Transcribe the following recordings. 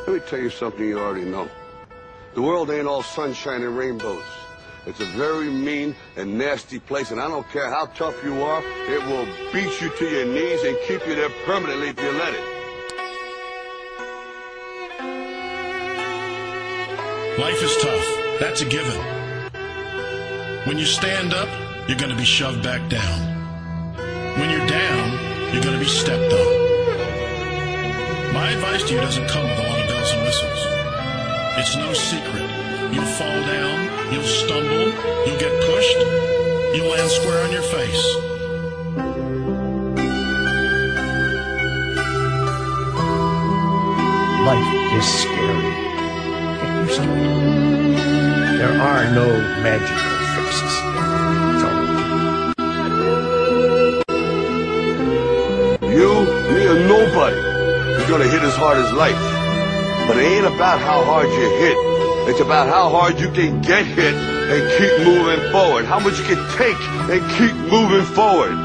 Let me tell you something you already know. The world ain't all sunshine and rainbows. It's a very mean and nasty place, and I don't care how tough you are, it will beat you to your knees and keep you there permanently if you let it. Life is tough. That's a given. When you stand up, you're going to be shoved back down. When you're down, you're going to be stepped on. My advice to you doesn't come with a lot of bells and whistles. It's no secret. You'll fall down, you'll stumble, you'll get pushed, you'll land square on your face. Life is scary. Can't do something. There are no magical fixes. It's all You, me, or nobody is gonna hit as hard as life. But it ain't about how hard you hit. It's about how hard you can get hit and keep moving forward. How much you can take and keep moving forward.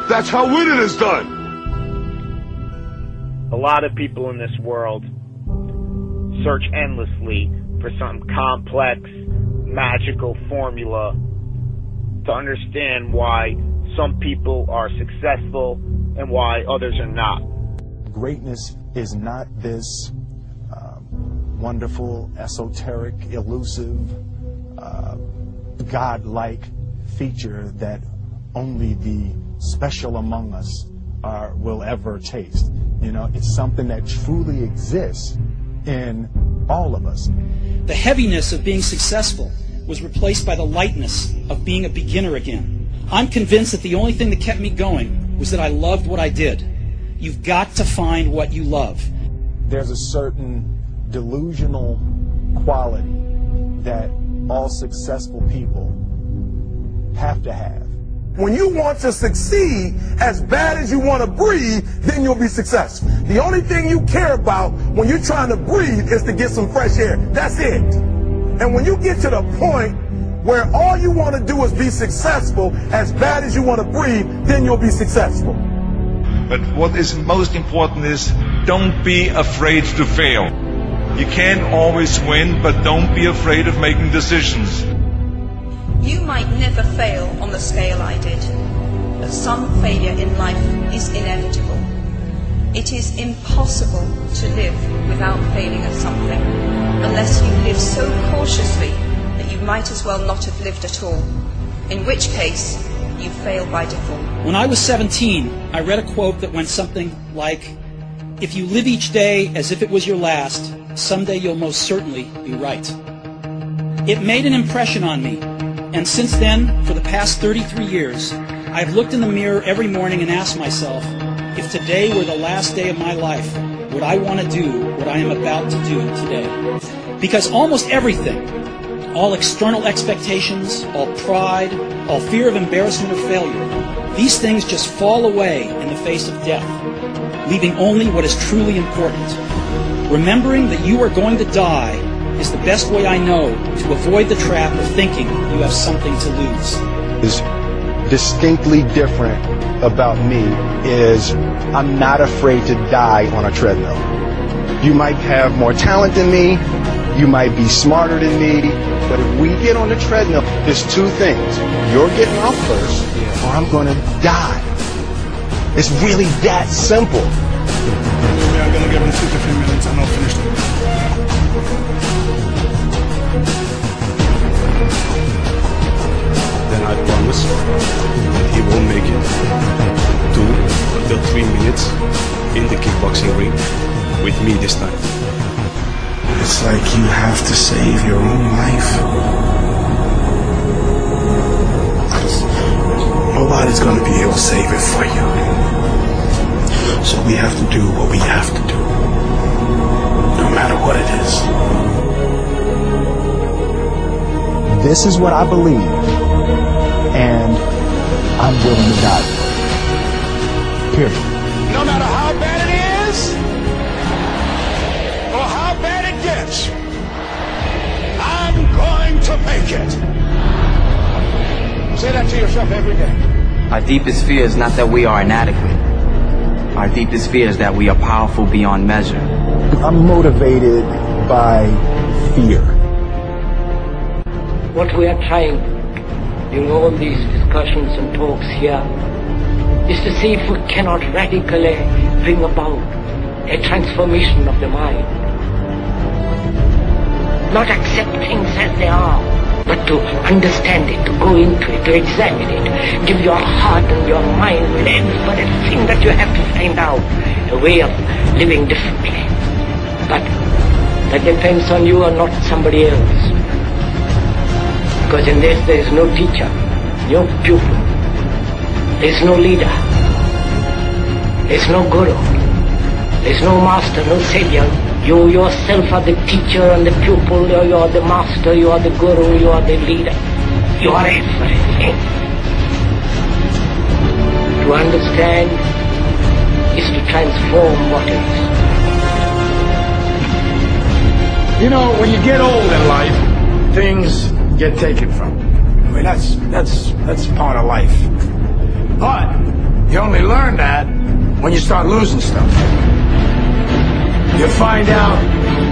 That's how winning is done. A lot of people in this world search endlessly for some complex, magical formula to understand why some people are successful and why others are not. Greatness is not this wonderful, esoteric, elusive, God-like feature that only the special among us will ever taste. You know, it's something that truly exists in all of us. The heaviness of being successful was replaced by the lightness of being a beginner again. I'm convinced that the only thing that kept me going was that I loved what I did. You've got to find what you love. There's a certain delusional quality that all successful people have to have. When you want to succeed as bad as you want to breathe, then you'll be successful. The only thing you care about when you're trying to breathe is to get some fresh air. That's it. And when you get to the point where all you want to do is be successful as bad as you want to breathe, then you'll be successful. But what is most important is don't be afraid to fail. You can't always win, but don't be afraid of making decisions. You might never fail on the scale I did, but some failure in life is inevitable. It is impossible to live without failing at something, unless you live so cautiously that you might as well not have lived at all, in which case you fail by default. When I was 17, I read a quote that went something like, "If you live each day as if it was your last, someday you'll most certainly be right." It made an impression on me, and since then, for the past 33 years, I've looked in the mirror every morning and asked myself, if today were the last day of my life, would I want to do what I am about to do today? Because almost everything, all external expectations, all pride, all fear of embarrassment or failure, these things just fall away in the face of death, leaving only what is truly important. Remembering that you are going to die is the best way I know to avoid the trap of thinking you have something to lose. Is distinctly different about me is I'm not afraid to die on a treadmill. You might have more talent than me, you might be smarter than me, but if we get on the treadmill, there's two things. You're getting off first, or I'm going to die. It's really that simple. We are going to give him 2 to 3 minutes and I'll finish it. Then I promise that he will make it 2 until 3 minutes in the kickboxing ring with me this time. It's like you have to save your own life. Nobody's going to be able to save it for you. So we have to do what we have to do, no matter what it is. This is what I believe, and I'm willing to die. Period. No matter how bad it is, or how bad it gets, I'm going to make it. Say that to yourself every day. Our deepest fear is not that we are inadequate. Our deepest fear is that we are powerful beyond measure. I'm motivated by fear. What we are trying during all these discussions and talks here is to see if we cannot radically bring about a transformation of the mind. Not accept things as they are, but to understand it, to go into it, to examine it, give your heart and your mind with everything that you have to find out a way of living differently. But that depends on you and not somebody else. Because in this there is no teacher, no pupil, there is no leader, there is no guru, there is no master, no savior. You yourself are the teacher and the pupil, you are the master, you are the guru, you are the leader. You are everything. To understand is to transform what is. You know, when you get old in life, things get taken from you. I mean, that's part of life. But you only learn that when you start losing stuff. You find out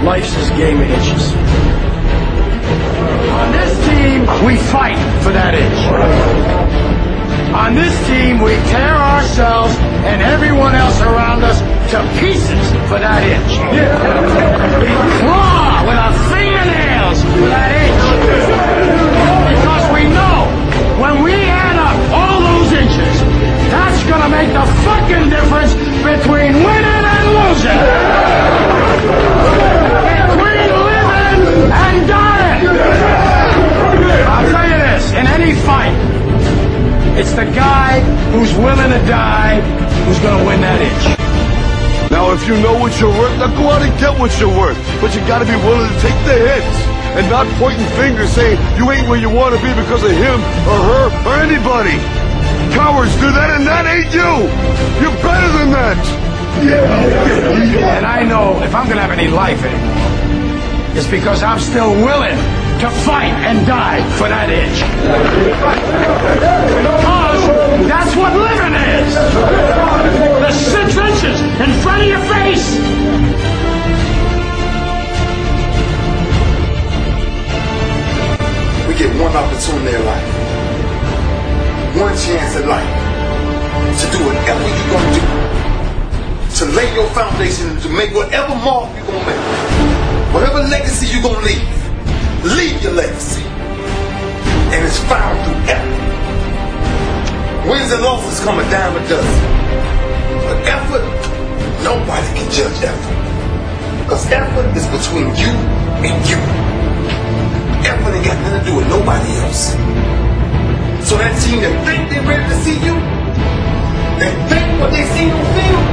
life's this game of inches. On this team, we fight for that inch. On this team, we tear ourselves and everyone else around us to pieces for that inch. We claw with our fingernails for that inch. Because we know when we add up all those inches, that's gonna make the fucking difference between winning and losing. Between living and dying. I'll tell you this, in any fight, it's the guy who's willing to die who's gonna win that inch. Now, if you know what you're worth, now go out and get what you're worth. But you gotta be willing to take the hits and not pointing fingers saying you ain't where you want to be because of him or her or anybody. Cowards do that, and that ain't you. You're better than that. And I know if I'm gonna have any life anymore, it's because I'm still willing to fight and die for that inch. Because that's what living is. The 6 inches in front of your face. We get one opportunity in life, one chance in life to do whatever you're gonna do, to lay your foundation, to make whatever mark you're gonna make, whatever legacy you're gonna leave your legacy, and it's found through effort. Wins and losses come a dime a dozen, but effort, nobody can judge effort, because effort is between you and you. Effort ain't got nothing to do with nobody else. So that team that think they're ready to see you, they think what they see on film,